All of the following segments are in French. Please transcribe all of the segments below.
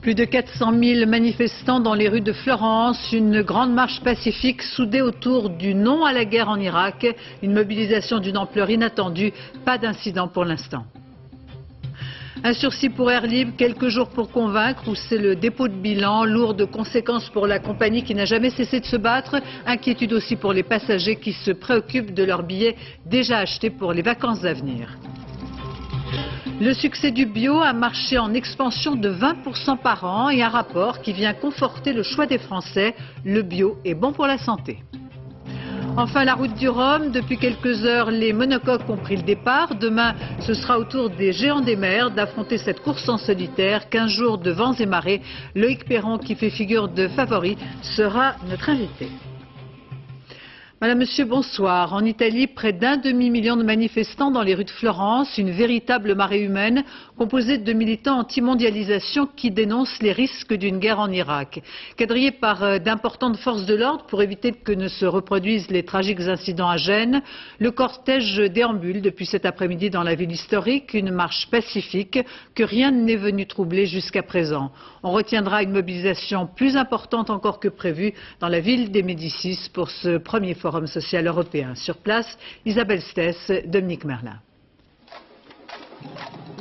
Plus de 400 000 manifestants dans les rues de Florence, une grande marche pacifique soudée autour du non à la guerre en Irak, une mobilisation d'une ampleur inattendue, pas d'incident pour l'instant. Un sursis pour Air Libre, quelques jours pour convaincre, ou c'est le dépôt de bilan, lourd de conséquences pour la compagnie qui n'a jamais cessé de se battre, inquiétude aussi pour les passagers qui se préoccupent de leurs billets déjà achetés pour les vacances à venir. Le succès du bio, un marché en expansion de 20% par an et un rapport qui vient conforter le choix des Français. Le bio est bon pour la santé. Enfin, la route du Rhum. Depuis quelques heures, les monocoques ont pris le départ. Demain, ce sera au tour des géants des mers d'affronter cette course en solitaire. 15 jours de vents et marées. Loïc Perron, qui fait figure de favori, sera notre invité. Madame, Monsieur, bonsoir. En Italie, près d'un demi-million de manifestants dans les rues de Florence, une véritable marée humaine composée de militants anti-mondialisation qui dénoncent les risques d'une guerre en Irak. Quadrillés par d'importantes forces de l'ordre pour éviter que ne se reproduisent les tragiques incidents à Gênes, le cortège déambule depuis cet après-midi dans la ville historique, une marche pacifique que rien n'est venu troubler jusqu'à présent. On retiendra une mobilisation plus importante encore que prévu dans la ville des Médicis pour ce premier Forum social européen. Sur place, Isabelle Stess, Dominique Merlin.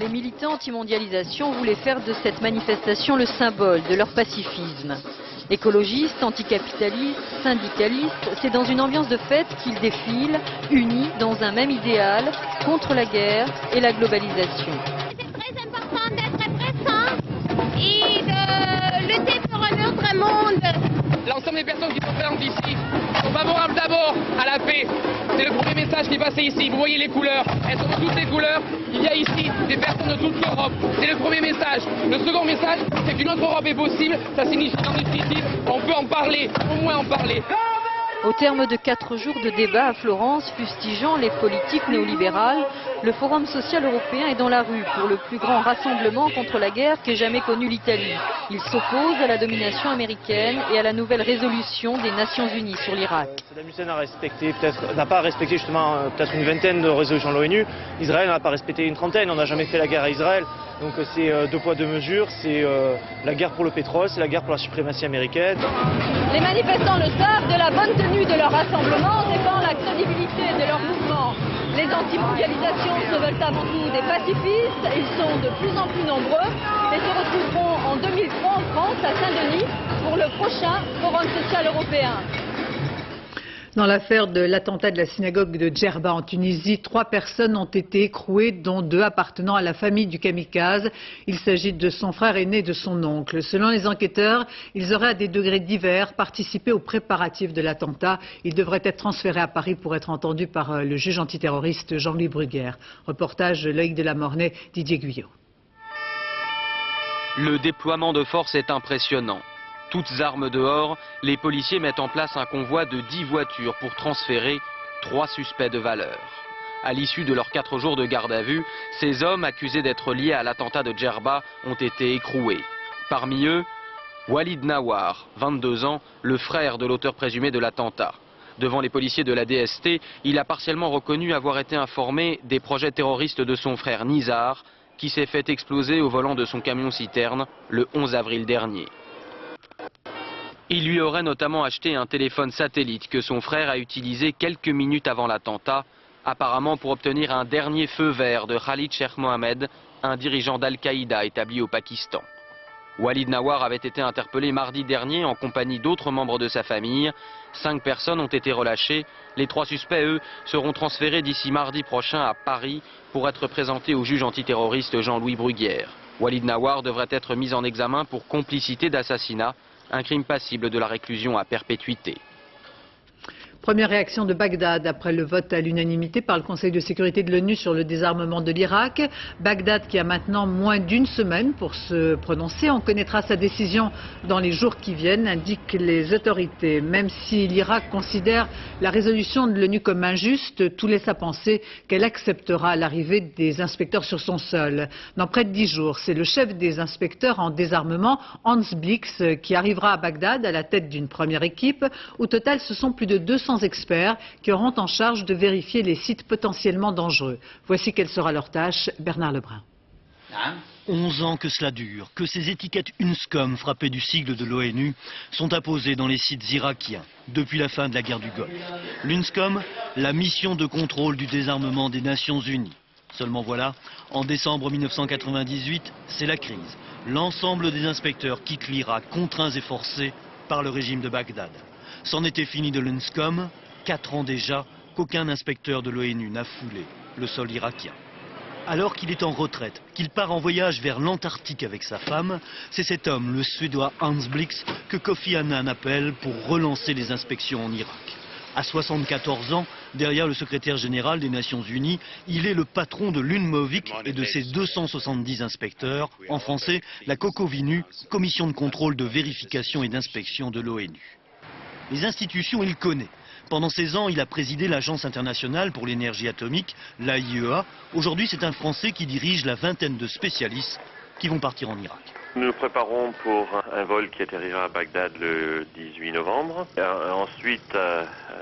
Les militants anti-mondialisation voulaient faire de cette manifestation le symbole de leur pacifisme. Écologistes, anticapitalistes, syndicalistes, c'est dans une ambiance de fête qu'ils défilent, unis dans un même idéal, contre la guerre et la globalisation. C'est très important d'être présent et de lutter pour un autre monde. L'ensemble des personnes qui sont présentes ici sont favorables d'abord à la paix. C'est le premier message qui est passé ici. Vous voyez les couleurs, elles sont de toutes les couleurs. Il y a ici des personnes de toute l'Europe. C'est le premier message. Le second message, c'est qu'une autre Europe est possible. Ça signifie en définitive, on peut en parler, au moins en parler. Au terme de 4 jours de débat à Florence, fustigeant les politiques néolibérales, le Forum social européen est dans la rue pour le plus grand rassemblement contre la guerre qu'ait jamais connu l'Italie. Il s'oppose à la domination américaine et à la nouvelle résolution des Nations Unies sur l'Irak. Saddam Hussein n'a pas respecté justement peut-être une vingtaine de résolutions de l'ONU. Israël n'a pas respecté une trentaine. On n'a jamais fait la guerre à Israël. Donc c'est deux poids deux mesures. C'est la guerre pour le pétrole, c'est la guerre pour la suprématie américaine. Les manifestants le savent, de la bonne tenue de leur rassemblement dépend la crédibilité de leur mouvement. Les anti-mondialisations se veulent avant tout des pacifistes. Ils sont de plus en plus nombreux et se retrouveront en 2003 en France, à Saint-Denis, pour le prochain Forum social européen. Dans l'affaire de l'attentat de la synagogue de Djerba en Tunisie, 3 personnes ont été écrouées, dont 2 appartenant à la famille du kamikaze. Il s'agit de son frère aîné et de son oncle. Selon les enquêteurs, ils auraient à des degrés divers participé aux préparatifs de l'attentat. Ils devraient être transférés à Paris pour être entendus par le juge antiterroriste Jean-Louis Bruguière. Reportage Loïc Delamornay, Didier Guyot. Le déploiement de force est impressionnant. Toutes armes dehors, les policiers mettent en place un convoi de 10 voitures pour transférer 3 suspects de valeur. À l'issue de leurs 4 jours de garde à vue, ces hommes accusés d'être liés à l'attentat de Djerba ont été écroués. Parmi eux, Walid Nawar, 22 ans, le frère de l'auteur présumé de l'attentat. Devant les policiers de la DST, il a partiellement reconnu avoir été informé des projets terroristes de son frère Nizar, qui s'est fait exploser au volant de son camion-citerne le 11 avril dernier. Il lui aurait notamment acheté un téléphone satellite que son frère a utilisé quelques minutes avant l'attentat, apparemment pour obtenir un dernier feu vert de Khalid Sheikh Mohammed, un dirigeant d'Al-Qaïda établi au Pakistan. Walid Nawar avait été interpellé mardi dernier en compagnie d'autres membres de sa famille. 5 personnes ont été relâchées. Les 3 suspects, eux, seront transférés d'ici mardi prochain à Paris pour être présentés au juge antiterroriste Jean-Louis Bruguière. Walid Nawar devrait être mis en examen pour complicité d'assassinat, un crime passible de la réclusion à perpétuité. Première réaction de Bagdad après le vote à l'unanimité par le Conseil de sécurité de l'ONU sur le désarmement de l'Irak. Bagdad qui a maintenant moins d'1 semaine pour se prononcer. On connaîtra sa décision dans les jours qui viennent, indiquent les autorités. Même si l'Irak considère la résolution de l'ONU comme injuste, tout laisse à penser qu'elle acceptera l'arrivée des inspecteurs sur son sol. Dans près de 10 jours, c'est le chef des inspecteurs en désarmement, Hans Blix, qui arrivera à Bagdad à la tête d'une première équipe. Au total, ce sont plus de 200 experts qui auront en charge de vérifier les sites potentiellement dangereux. Voici quelle sera leur tâche, Bernard Lebrun. 11 ans que cela dure, que ces étiquettes UNSCOM frappées du sigle de l'ONU sont apposées dans les sites irakiens depuis la fin de la guerre du Golfe. L'UNSCOM, la mission de contrôle du désarmement des Nations Unies. Seulement voilà, en décembre 1998, c'est la crise. L'ensemble des inspecteurs quittent l'Irak, contraints et forcés par le régime de Bagdad. C'en était fini de l'UNSCOM, 4 ans déjà qu'aucun inspecteur de l'ONU n'a foulé le sol irakien. Alors qu'il est en retraite, qu'il part en voyage vers l'Antarctique avec sa femme, c'est cet homme, le Suédois Hans Blix, que Kofi Annan appelle pour relancer les inspections en Irak. À 74 ans, derrière le secrétaire général des Nations Unies, il est le patron de l'UNMOVIC et de ses 270 inspecteurs, en français la COCOVINU, Commission de contrôle de vérification et d'inspection de l'ONU. Les institutions, il connaît. Pendant 16 ans, il a présidé l'Agence internationale pour l'énergie atomique, l'AIEA. Aujourd'hui, c'est un Français qui dirige la vingtaine de spécialistes qui vont partir en Irak. Nous nous préparons pour un vol qui atterrira à Bagdad le 18 novembre. Ensuite,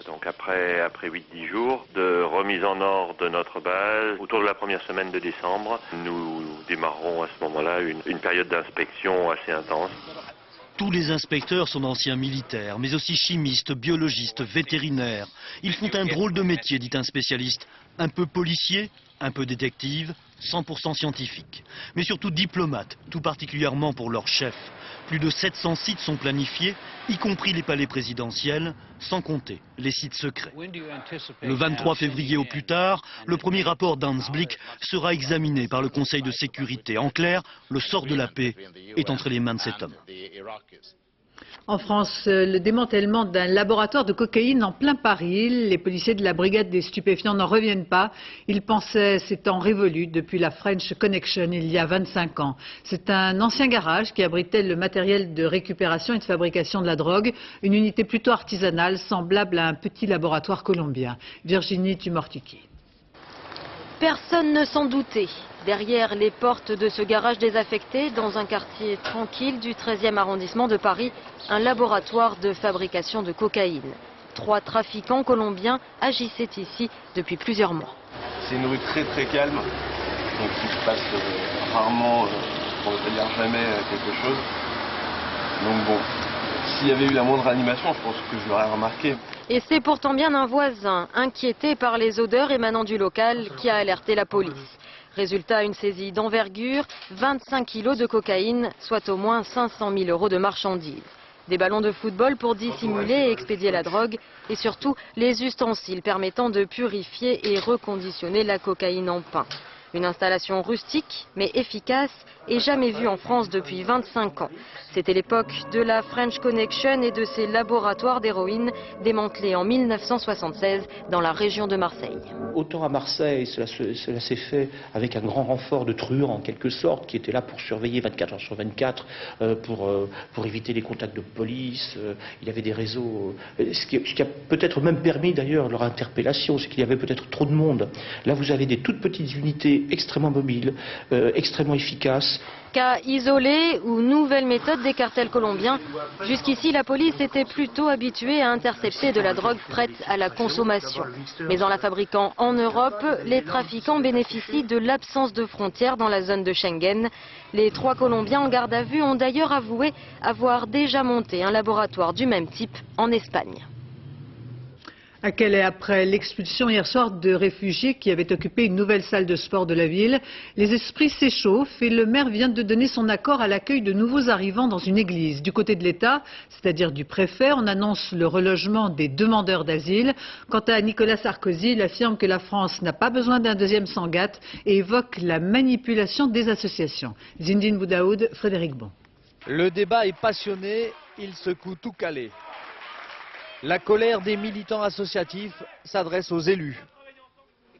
donc après 8-10 jours de remise en ordre de notre base, autour de la première semaine de décembre, nous démarrerons à ce moment-là une période d'inspection assez intense. Tous les inspecteurs sont d'anciens militaires, mais aussi chimistes, biologistes, vétérinaires. Ils font un drôle de métier, dit un spécialiste. Un peu policier, un peu détective, 100% scientifique. Mais surtout diplomates, tout particulièrement pour leur chef. Plus de 700 sites sont planifiés, y compris les palais présidentiels, sans compter les sites secrets. Le 23 février au plus tard, le premier rapport d'Hans Blix sera examiné par le Conseil de sécurité. En clair, le sort de la paix est entre les mains de cet homme. En France, le démantèlement d'un laboratoire de cocaïne en plein Paris. Les policiers de la brigade des stupéfiants n'en reviennent pas. Ils pensaient ces temps révolus depuis la French Connection il y a 25 ans. C'est un ancien garage qui abritait le matériel de récupération et de fabrication de la drogue. Une unité plutôt artisanale, semblable à un petit laboratoire colombien. Virginie Tumortiki. Personne ne s'en doutait. Derrière les portes de ce garage désaffecté, dans un quartier tranquille du 13e arrondissement de Paris, un laboratoire de fabrication de cocaïne. 3 trafiquants colombiens agissaient ici depuis plusieurs mois. C'est une rue très calme, donc il se passe rarement, pour ne pas dire jamais, quelque chose. Donc bon, s'il y avait eu la moindre animation, je pense que je l'aurais remarqué. Et c'est pourtant bien un voisin, inquiété par les odeurs émanant du local, qui a alerté la police. Résultat, une saisie d'envergure, 25 kilos de cocaïne, soit au moins 500 000 € de marchandises. Des ballons de football pour dissimuler et expédier la drogue, et surtout les ustensiles permettant de purifier et reconditionner la cocaïne en pain. Une installation rustique, mais efficace, et jamais vue en France depuis 25 ans. C'était l'époque de la French Connection et de ses laboratoires d'héroïne démantelés en 1976 dans la région de Marseille. Autant à Marseille, cela s'est fait avec un grand renfort de truands en quelque sorte, qui étaient là pour surveiller 24 heures sur 24, pour éviter les contacts de police. Il y avait des réseaux, ce qui a peut-être même permis d'ailleurs leur interpellation, c'est qu'il y avait peut-être trop de monde. Là vous avez des toutes petites unités extrêmement mobiles, extrêmement efficaces. Cas isolé ou nouvelle méthode des cartels colombiens. Jusqu'ici, la police était plutôt habituée à intercepter de la drogue prête à la consommation. Mais en la fabriquant en Europe, les trafiquants bénéficient de l'absence de frontières dans la zone de Schengen. Les 3 Colombiens en garde à vue ont d'ailleurs avoué avoir déjà monté un laboratoire du même type en Espagne. À Calais, après l'expulsion hier soir de réfugiés qui avaient occupé une nouvelle salle de sport de la ville, les esprits s'échauffent et le maire vient de donner son accord à l'accueil de nouveaux arrivants dans une église. Du côté de l'État, c'est-à-dire du préfet, on annonce le relogement des demandeurs d'asile. Quant à Nicolas Sarkozy, il affirme que la France n'a pas besoin d'un deuxième Sangatte et évoque la manipulation des associations. Zindine Boudaoud, Frédéric Bon. Le débat est passionné, il secoue tout Calais. La colère des militants associatifs s'adresse aux élus.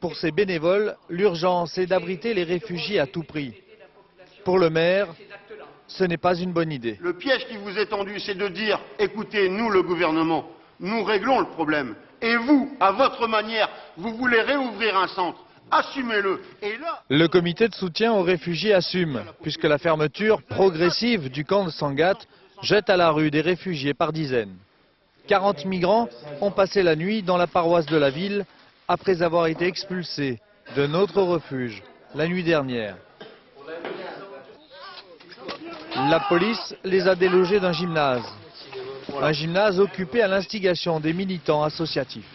Pour ces bénévoles, l'urgence est d'abriter les réfugiés à tout prix. Pour le maire, ce n'est pas une bonne idée. Le piège qui vous est tendu, c'est de dire, écoutez, nous le gouvernement, nous réglons le problème. Et vous, à votre manière, vous voulez réouvrir un centre. Assumez-le. Et là... Le comité de soutien aux réfugiés assume, puisque la fermeture progressive du camp de Sangatte jette à la rue des réfugiés par dizaines. 40 migrants ont passé la nuit dans la paroisse de la ville après avoir été expulsés de notre refuge la nuit dernière. La police les a délogés d'un gymnase. Un gymnase occupé à l'instigation des militants associatifs.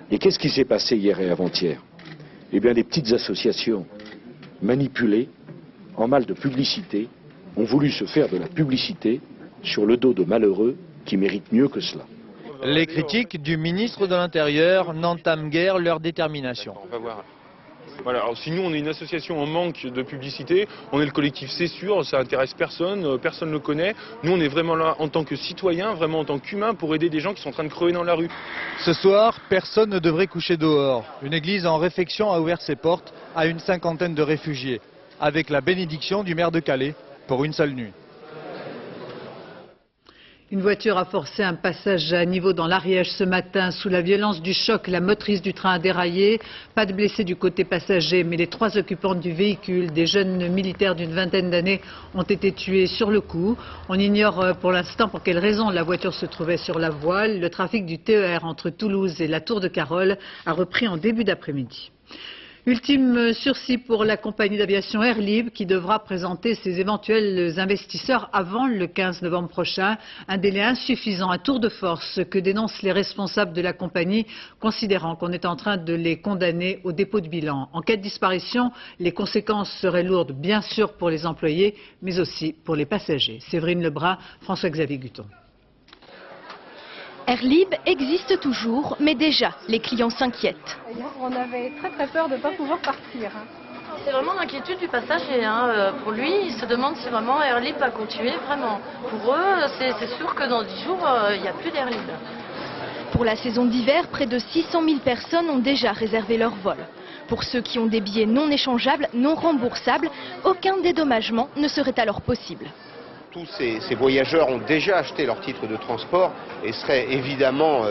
Et qu'est-ce qui s'est passé hier et avant-hier? Eh bien, les petites associations manipulées, en mal de publicité, ont voulu se faire de la publicité sur le dos de malheureux qui méritent mieux que cela. Les critiques du ministre de l'Intérieur n'entament guère leur détermination. On va voir. Voilà, alors si nous on est une association en manque de publicité, on est le collectif C'est Sûr, ça intéresse personne, personne ne le connaît. Nous on est vraiment là en tant que citoyens, vraiment en tant qu'humains pour aider des gens qui sont en train de crever dans la rue. Ce soir, personne ne devrait coucher dehors. Une église en réfection a ouvert ses portes à une cinquantaine de réfugiés, avec la bénédiction du maire de Calais pour une seule nuit. Une voiture a forcé un passage à niveau dans l'Ariège ce matin. Sous la violence du choc, la motrice du train a déraillé. Pas de blessés du côté passager, mais les 3 occupants du véhicule, des jeunes militaires d'une vingtaine d'années, ont été tués sur le coup. On ignore pour l'instant pour quelle raison la voiture se trouvait sur la voie. Le trafic du TER entre Toulouse et la Tour de Carole a repris en début d'après-midi. Ultime sursis pour la compagnie d'aviation Air Libre qui devra présenter ses éventuels investisseurs avant le 15 novembre prochain. Un délai insuffisant, un tour de force que dénoncent les responsables de la compagnie, considérant qu'on est en train de les condamner au dépôt de bilan. En cas de disparition, les conséquences seraient lourdes, bien sûr pour les employés, mais aussi pour les passagers. Séverine Lebrun, François-Xavier Guton. Air Libre existe toujours, mais déjà, les clients s'inquiètent. On avait très peur de ne pas pouvoir partir. C'est vraiment l'inquiétude du passager. Pour lui, il se demande si vraiment Air Libre va continuer vraiment. Pour eux, c'est sûr que dans 10 jours, il n'y a plus d'Air Libre. Pour la saison d'hiver, près de 600 000 personnes ont déjà réservé leur vol. Pour ceux qui ont des billets non échangeables, non remboursables, aucun dédommagement ne serait alors possible. Tous ces voyageurs ont déjà acheté leur titre de transport et seraient évidemment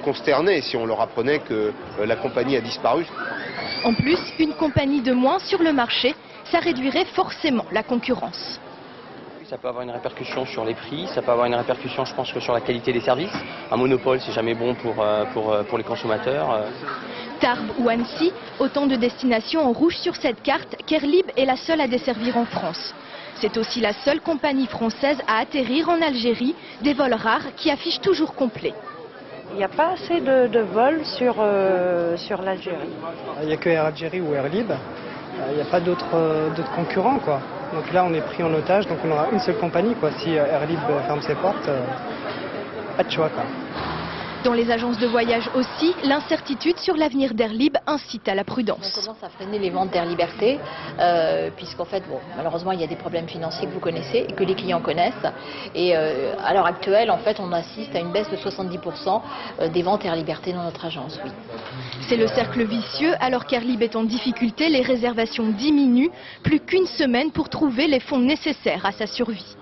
consternés si on leur apprenait que la compagnie a disparu. En plus, une compagnie de moins sur le marché, ça réduirait forcément la concurrence. Ça peut avoir une répercussion sur les prix, ça peut avoir une répercussion, je pense, que sur la qualité des services. Un monopole, c'est jamais bon pour les consommateurs. Tarbes ou Annecy, autant de destinations en rouge sur cette carte qu'Air Libre est la seule à desservir en France. C'est aussi la seule compagnie française à atterrir en Algérie, des vols rares qui affichent toujours complet. Il n'y a pas assez de vols sur l'Algérie. Il n'y a que Air Algérie ou Air Libre. Il n'y a pas d'autres concurrents, quoi. Donc là, on est pris en otage, donc on aura une seule compagnie, quoi. Si Air Libre ferme ses portes, pas de choix, quoi. Dans les agences de voyage aussi, l'incertitude sur l'avenir d'Air Libre incite à la prudence. On commence à freiner les ventes d'Air Liberté, puisqu'en fait, malheureusement, il y a des problèmes financiers que vous connaissez et que les clients connaissent. Et à l'heure actuelle, en fait, on assiste à une baisse de 70% des ventes Air Liberté dans notre agence, oui. C'est le cercle vicieux. Alors qu'Air Libre est en difficulté, les réservations diminuent. Plus qu'une semaine pour trouver les fonds nécessaires à sa survie.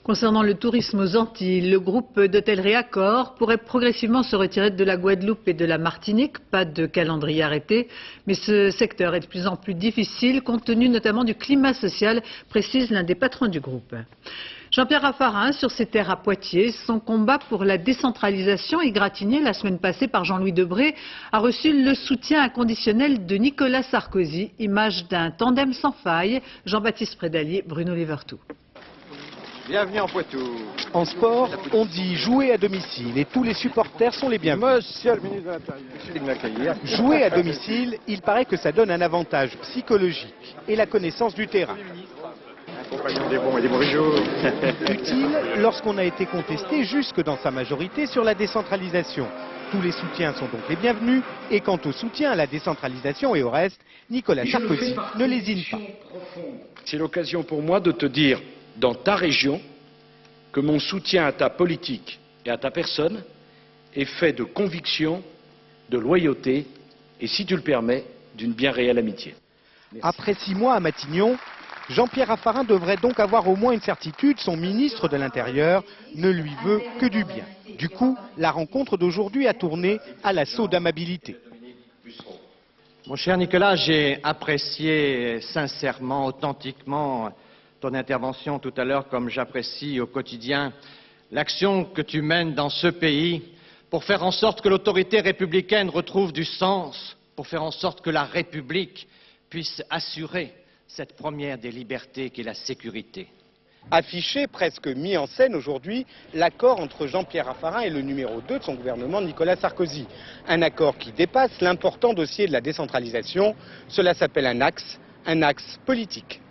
Concernant le tourisme aux Antilles, le groupe d'hôtellerie Accor pourrait progressivement se retirer de la Guadeloupe et de la Martinique. Pas de calendrier arrêté, mais ce secteur est de plus en plus difficile compte tenu notamment du climat social, précise l'un des patrons du groupe. Jean-Pierre Raffarin, sur ses terres à Poitiers, son combat pour la décentralisation égratigné la semaine passée par Jean-Louis Debré a reçu le soutien inconditionnel de Nicolas Sarkozy, image d'un tandem sans faille, Jean-Baptiste Prédalier, Bruno Levertou. Bienvenue en Poitou. En sport, on dit jouer à domicile et tous les supporters sont les bienvenus. Monsieur le ministre de l'Intérieur. Jouer à domicile, il paraît que ça donne un avantage psychologique et la connaissance du terrain. Un compagnon des bons et des mauvais jours. Utile lorsqu'on a été contesté jusque dans sa majorité sur la décentralisation. Tous les soutiens sont donc les bienvenus et quant au soutien à la décentralisation et au reste, Nicolas Sarkozy ne lésine pas. C'est l'occasion pour moi de te dire dans ta région que mon soutien à ta politique et à ta personne est fait de conviction, de loyauté et, si tu le permets, d'une bien réelle amitié. Merci. Après 6 mois à Matignon, Jean-Pierre Raffarin devrait donc avoir au moins une certitude, son ministre de l'Intérieur ne lui veut que du bien. Du coup, la rencontre d'aujourd'hui a tourné à l'assaut d'amabilité. Mon cher Nicolas, j'ai apprécié sincèrement, authentiquement ton intervention tout à l'heure, comme j'apprécie au quotidien l'action que tu mènes dans ce pays pour faire en sorte que l'autorité républicaine retrouve du sens, pour faire en sorte que la République puisse assurer cette première des libertés qu'est la sécurité. Affiché, presque mis en scène aujourd'hui, l'accord entre Jean-Pierre Raffarin et le numéro 2 de son gouvernement, Nicolas Sarkozy. Un accord qui dépasse l'important dossier de la décentralisation. Cela s'appelle un axe politique.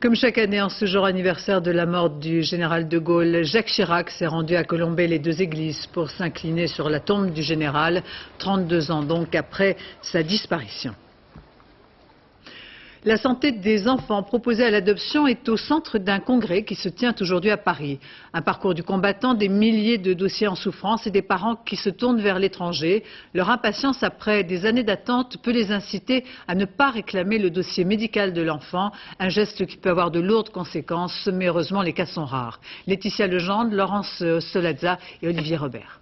Comme chaque année, en ce jour anniversaire de la mort du général de Gaulle, Jacques Chirac s'est rendu à Colombey-les-Deux-Églises pour s'incliner sur la tombe du général, 32 ans donc après sa disparition. La santé des enfants proposés à l'adoption est au centre d'un congrès qui se tient aujourd'hui à Paris. Un parcours du combattant, des milliers de dossiers en souffrance et des parents qui se tournent vers l'étranger. Leur impatience après des années d'attente peut les inciter à ne pas réclamer le dossier médical de l'enfant, un geste qui peut avoir de lourdes conséquences, mais heureusement les cas sont rares. Laetitia Legendre, Laurence Solazza et Olivier Robert.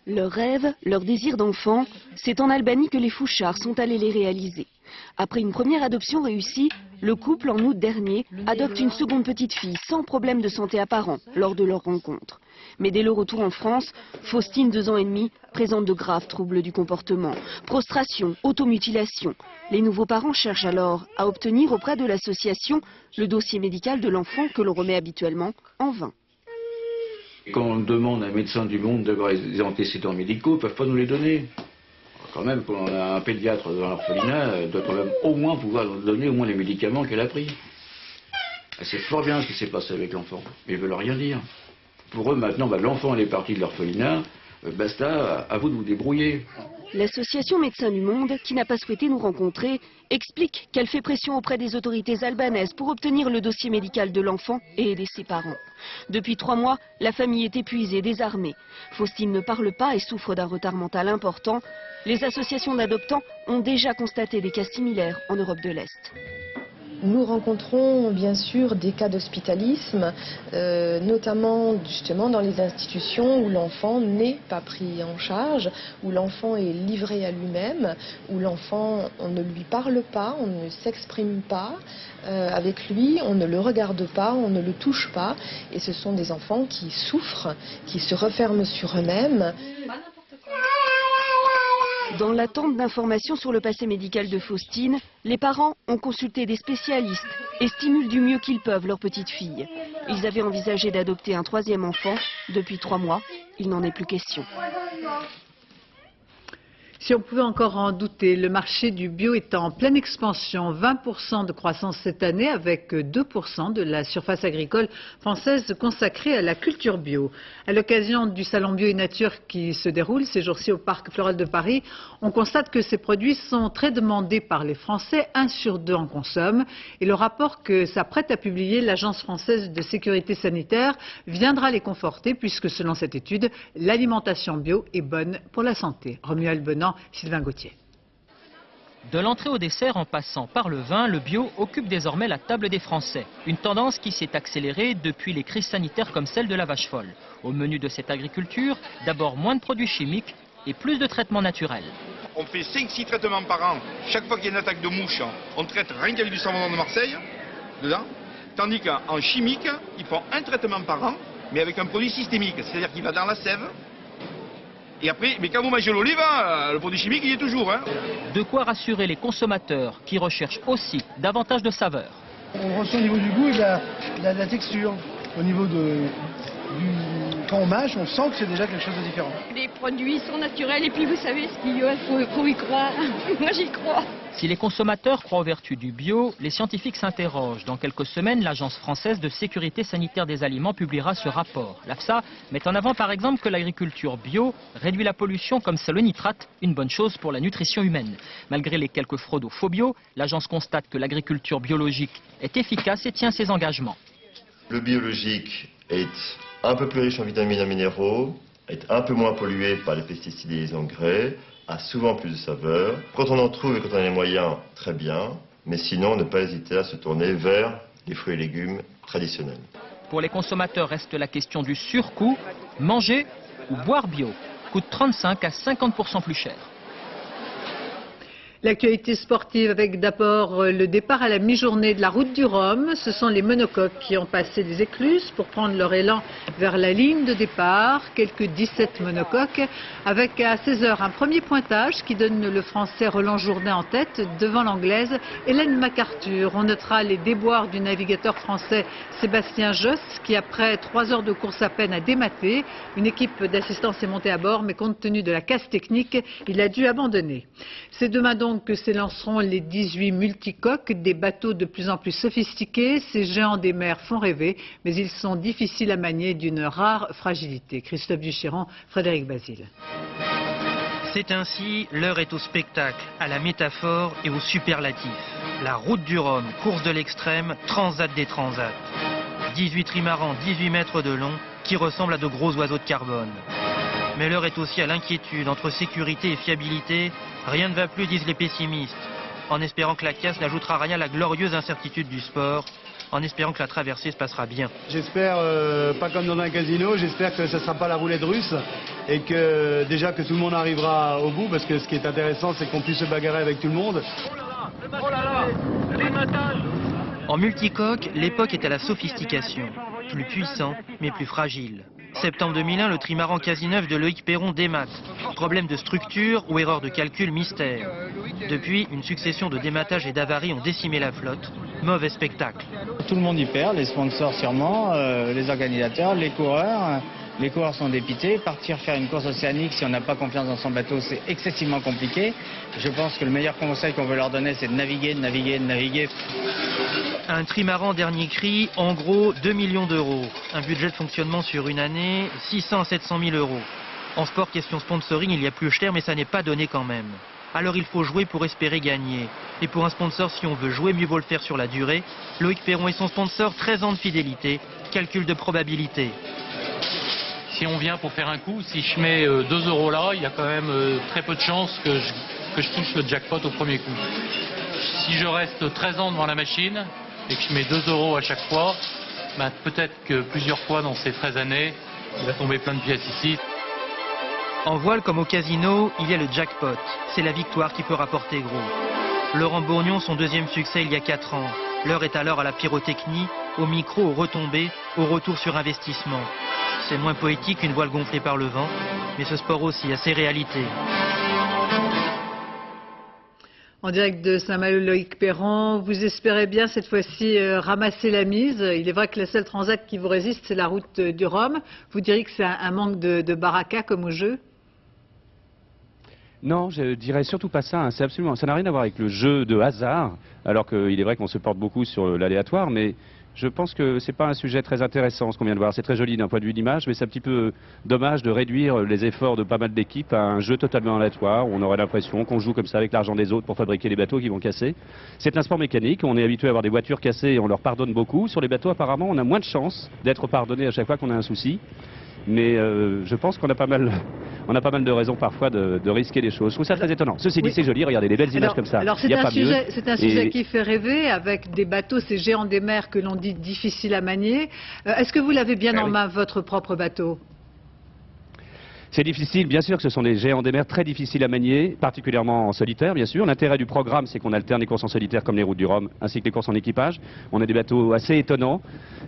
Leur rêve, leur désir d'enfant, c'est en Albanie que les Fouchard sont allés les réaliser. Après une première adoption réussie, le couple, en août dernier, adopte une seconde petite fille sans problème de santé apparent lors de leur rencontre. Mais dès le retour en France, Faustine, 2 ans et demi, présente de graves troubles du comportement. Prostration, automutilation. Les nouveaux parents cherchent alors à obtenir auprès de l'association le dossier médical de l'enfant que l'on remet habituellement en vain. Quand on demande à un médecin du monde d'avoir des antécédents médicaux, ils ne peuvent pas nous les donner. Quand même, quand on a un pédiatre dans l'orphelinat, doit quand même au moins pouvoir nous donner au moins les médicaments qu'elle a pris. C'est fort bien ce qui s'est passé avec l'enfant, mais ils ne veulent rien dire. Pour eux, maintenant, l'enfant est parti de l'orphelinat, basta, à vous de vous débrouiller. L'association Médecins du Monde, qui n'a pas souhaité nous rencontrer, explique qu'elle fait pression auprès des autorités albanaises pour obtenir le dossier médical de l'enfant et aider ses parents. Depuis 3 mois, la famille est épuisée, désarmée. Faustine ne parle pas et souffre d'un retard mental important. Les associations d'adoptants ont déjà constaté des cas similaires en Europe de l'Est. Nous rencontrons bien sûr des cas d'hospitalisme, notamment justement dans les institutions où l'enfant n'est pas pris en charge, où l'enfant est livré à lui-même, où l'enfant, on ne lui parle pas, on ne s'exprime pas avec lui, on ne le regarde pas, on ne le touche pas. Et ce sont des enfants qui souffrent, qui se referment sur eux-mêmes. Dans l'attente d'informations sur le passé médical de Faustine, les parents ont consulté des spécialistes et stimulent du mieux qu'ils peuvent leur petite fille. Ils avaient envisagé d'adopter un 3e enfant. Depuis 3 mois, il n'en est plus question. Si on pouvait encore en douter, le marché du bio est en pleine expansion. 20% de croissance cette année avec 2% de la surface agricole française consacrée à la culture bio. À l'occasion du salon Bio et Nature qui se déroule ces jours-ci au Parc Floral de Paris, on constate que ces produits sont très demandés par les Français. 1 sur 2 en consomment. Et le rapport que s'apprête à publier l'Agence française de sécurité sanitaire viendra les conforter puisque selon cette étude, l'alimentation bio est bonne pour la santé. Romuald Benant, Sylvain Gauthier. De l'entrée au dessert en passant par le vin, le bio occupe désormais la table des Français. Une tendance qui s'est accélérée depuis les crises sanitaires comme celle de la vache folle. Au menu de cette agriculture, d'abord moins de produits chimiques et plus de traitements naturels. On fait 5-6 traitements par an. Chaque fois qu'il y a une attaque de mouche, on traite rien qu'avec du savon de Marseille, dedans. Tandis qu'en chimique, ils font un traitement par an, mais avec un produit systémique. C'est-à-dire qu'il va dans la sève. Et après, mais quand vous mangez l'olive, le produit chimique, il y est toujours. De quoi rassurer les consommateurs qui recherchent aussi davantage de saveur. On ressent au niveau du goût et de la texture. Au niveau quand on mâche, on sent que c'est déjà quelque chose de différent. Les produits sont naturels et puis vous savez ce qu'il y a, faut y croire. Moi j'y crois. Si les consommateurs croient aux vertus du bio, les scientifiques s'interrogent. Dans quelques semaines, l'Agence française de sécurité sanitaire des aliments publiera ce rapport. L'AFSA met en avant par exemple que l'agriculture bio réduit la pollution comme c'est le nitrate, une bonne chose pour la nutrition humaine. Malgré les quelques fraudes au faux bio, l'agence constate que l'agriculture biologique est efficace et tient ses engagements. Le biologique est un peu plus riche en vitamines et en minéraux, est un peu moins pollué par les pesticides et les engrais, a souvent plus de saveur. Quand on en trouve et quand on a les moyens, très bien. Mais sinon, ne pas hésiter à se tourner vers les fruits et légumes traditionnels. Pour les consommateurs, reste la question du surcoût. Manger ou boire bio coûte 35 à 50% plus cher. L'actualité sportive avec d'abord le départ à la mi-journée de la route du Rhum. Ce sont les monocoques qui ont passé les écluses pour prendre leur élan vers la ligne de départ. Quelques 17 monocoques avec à 16h un premier pointage qui donne le Français Roland Jourdain en tête devant l'Anglaise Hélène MacArthur. On notera les déboires du navigateur français Sébastien Josse qui après 3 heures de course à peine a dématé. Une équipe d'assistance est montée à bord mais compte tenu de la casse technique, il a dû abandonner. C'est demain donc que s'élanceront les 18 multicoques, des bateaux de plus en plus sophistiqués. Ces géants des mers font rêver, mais ils sont difficiles à manier d'une rare fragilité. Christophe Duchéran, Frédéric Basile. C'est ainsi, l'heure est au spectacle, à la métaphore et au superlatif. La route du Rhum, course de l'extrême, transat des transats. 18 trimarans, 18 mètres de long, qui ressemblent à de gros oiseaux de carbone. Mais l'heure est aussi à l'inquiétude, entre sécurité et fiabilité. Rien ne va plus, disent les pessimistes, en espérant que la casse n'ajoutera rien à la glorieuse incertitude du sport, en espérant que la traversée se passera bien. J'espère, pas comme dans un casino, j'espère que ça ne sera pas la roulette russe et que déjà que tout le monde arrivera au bout, parce que ce qui est intéressant, c'est qu'on puisse se bagarrer avec tout le monde. Oh là là, les matages. En multicoque, l'époque est à la sophistication, plus puissant mais plus fragile. Septembre 2001, le trimaran quasi neuf de Loïc Perron démate. Problème de structure ou erreur de calcul mystère. Depuis, une succession de dématages et d'avaries ont décimé la flotte. Mauvais spectacle. Tout le monde y perd, les sponsors sûrement, les organisateurs, les coureurs. Les coureurs sont dépités. Partir faire une course océanique si on n'a pas confiance dans son bateau, c'est excessivement compliqué. Je pense que le meilleur conseil qu'on veut leur donner, c'est de naviguer, de naviguer, de naviguer. Un trimaran dernier cri, en gros 2 millions d'euros. Un budget de fonctionnement sur une année, 600 à 700 000 euros. En sport, question sponsoring, il y a plus cher, mais ça n'est pas donné quand même. Alors il faut jouer pour espérer gagner. Et pour un sponsor, si on veut jouer, mieux vaut le faire sur la durée. Loïc Perron et son sponsor, 13 ans de fidélité, calcul de probabilité. Si on vient pour faire un coup, si je mets 2 euros là, il y a quand même très peu de chances que je touche le jackpot au premier coup. Si je reste 13 ans devant la machine et que je mets 2 euros à chaque fois, ben peut-être que plusieurs fois dans ces 13 années, il va tomber plein de pièces ici. En voile comme au casino, il y a le jackpot. C'est la victoire qui peut rapporter gros. Laurent Bourgnon, son deuxième succès il y a 4 ans. L'heure est alors à la pyrotechnie, au micro, aux retombées, au retour sur investissement. C'est moins poétique qu'une voile gonflée par le vent, mais ce sport aussi a ses réalités. En direct de Saint-Malo, Loïc Perron, vous espérez bien cette fois-ci ramasser la mise. Il est vrai que la seule transat qui vous résiste, c'est la route du Rhum. Vous diriez que c'est un manque de baraka comme au jeu? Non, je dirais surtout pas ça. C'est absolument, ça n'a rien à voir avec le jeu de hasard, alors qu'il est vrai qu'on se porte beaucoup sur l'aléatoire, mais je pense que c'est pas un sujet très intéressant ce qu'on vient de voir. C'est très joli d'un point de vue d'image, mais c'est un petit peu dommage de réduire les efforts de pas mal d'équipes à un jeu totalement aléatoire où on aurait l'impression qu'on joue comme ça avec l'argent des autres pour fabriquer les bateaux qui vont casser. C'est un sport mécanique, on est habitué à avoir des voitures cassées et on leur pardonne beaucoup. Sur les bateaux, apparemment, on a moins de chances d'être pardonné à chaque fois qu'on a un souci. Mais je pense qu'on a pas mal de raisons parfois de risquer les choses. Je trouve ça très étonnant. Ceci dit, c'est joli, regardez, des belles images comme ça. Alors c'est un sujet qui fait rêver, avec des bateaux, ces géants des mers que l'on dit difficiles à manier. Est-ce que vous l'avez bien en main, votre propre bateau ? C'est difficile, bien sûr que ce sont des géants des mers très difficiles à manier, particulièrement en solitaire, bien sûr. L'intérêt du programme, c'est qu'on alterne les courses en solitaire comme les routes du Rhum, ainsi que les courses en équipage. On a des bateaux assez étonnants,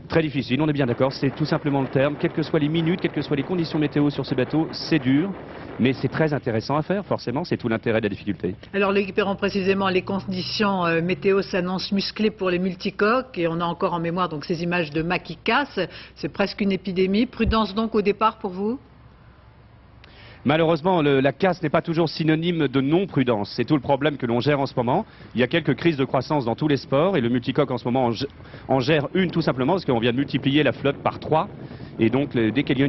très difficiles, on est bien d'accord, c'est tout simplement le terme. Quelles que soient les minutes, quelles que soient les conditions météo sur ces bateaux, c'est dur, mais c'est très intéressant à faire, forcément, c'est tout l'intérêt de la difficulté. Alors, l'équipérant précisément, les conditions météo s'annoncent musclées pour les multicoques, et on a encore en mémoire donc ces images de mâts qui cassent, c'est presque une épidémie. Prudence donc au départ pour vous ? Malheureusement, la casse n'est pas toujours synonyme de non-prudence. C'est tout le problème que l'on gère en ce moment. Il y a quelques crises de croissance dans tous les sports et le multicoque en ce moment en gère une tout simplement parce qu'on vient de multiplier la flotte par 3. Et donc, dès qu'il y a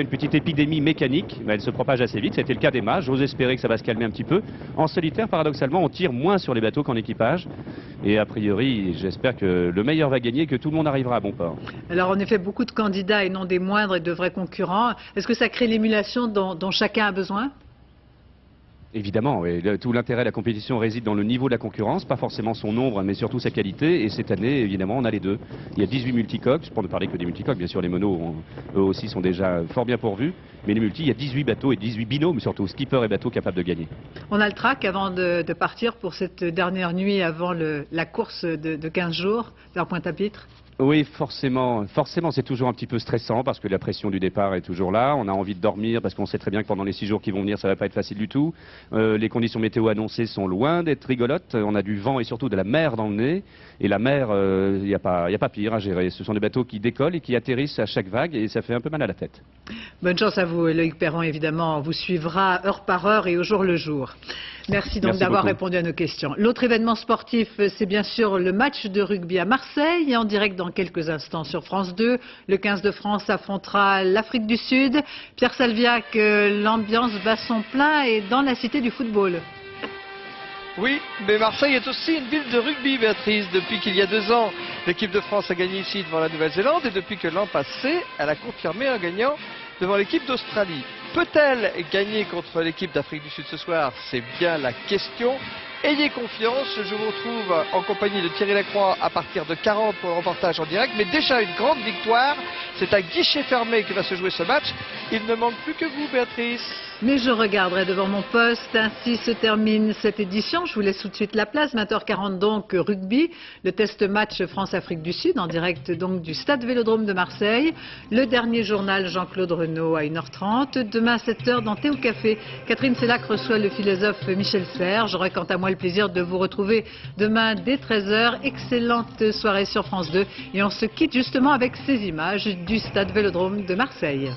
une petite épidémie mécanique, elle se propage assez vite. C'était le cas des mâts. J'ose espérer que ça va se calmer un petit peu. En solitaire, paradoxalement, on tire moins sur les bateaux qu'en équipage. Et a priori, j'espère que le meilleur va gagner et que tout le monde arrivera à bon port. Alors, en effet, beaucoup de candidats et non des moindres et de vrais concurrents. Est-ce que ça crée l'émulation dont chacun a besoin ? Évidemment, oui. Tout l'intérêt de la compétition réside dans le niveau de la concurrence, pas forcément son nombre, mais surtout sa qualité. Et cette année, évidemment, on a les deux. Il y a 18 multicoques, pour ne parler que des multicoques. Bien sûr, les monos, eux aussi, sont déjà fort bien pourvus. Mais les multis, il y a 18 bateaux et 18 binômes, surtout, skippers et bateaux capables de gagner. On a le trac avant de partir pour cette dernière nuit avant la course de 15 jours vers Pointe-à-Pitre. Oui, forcément, c'est toujours un petit peu stressant parce que la pression du départ est toujours là. On a envie de dormir parce qu'on sait très bien que pendant les 6 jours qui vont venir, ça va pas être facile du tout. Les conditions météo annoncées sont loin d'être rigolotes. On a du vent et surtout de la mer dans le nez. Et la mer, il n'y a pas pire à gérer. Ce sont des bateaux qui décollent et qui atterrissent à chaque vague et ça fait un peu mal à la tête. Bonne chance à vous. Loïc Perron, évidemment, vous suivra heure par heure et au jour le jour. Merci donc d'avoir répondu à nos questions. L'autre événement sportif, c'est bien sûr le match de rugby à Marseille, en direct dans quelques instants sur France 2. Le 15 de France affrontera l'Afrique du Sud. Pierre Salviac, l'ambiance bat son plein et dans la cité du football. Oui, mais Marseille est aussi une ville de rugby, Béatrice. Depuis qu'il y a 2 ans, l'équipe de France a gagné ici devant la Nouvelle-Zélande et depuis que l'an passé, elle a confirmé un gagnant devant l'équipe d'Australie. Peut-elle gagner contre l'équipe d'Afrique du Sud ce soir? C'est bien la question. Ayez confiance, je vous retrouve en compagnie de Thierry Lacroix à partir de 40 pour le reportage en direct. Mais déjà une grande victoire, c'est à guichet fermé que va se jouer ce match. Il ne manque plus que vous, Béatrice. Mais je regarderai devant mon poste. Ainsi se termine cette édition. Je vous laisse tout de suite la place. 20h40 donc, rugby. Le test match France-Afrique du Sud en direct donc du Stade Vélodrome de Marseille. Le dernier journal Jean-Claude Renaud à 1h30. Demain à 7h dans Thé au Café. Catherine Sellac reçoit le philosophe Michel Serres. J'aurai quant à moi le plaisir de vous retrouver demain dès 13h. Excellente soirée sur France 2. Et on se quitte justement avec ces images du Stade Vélodrome de Marseille.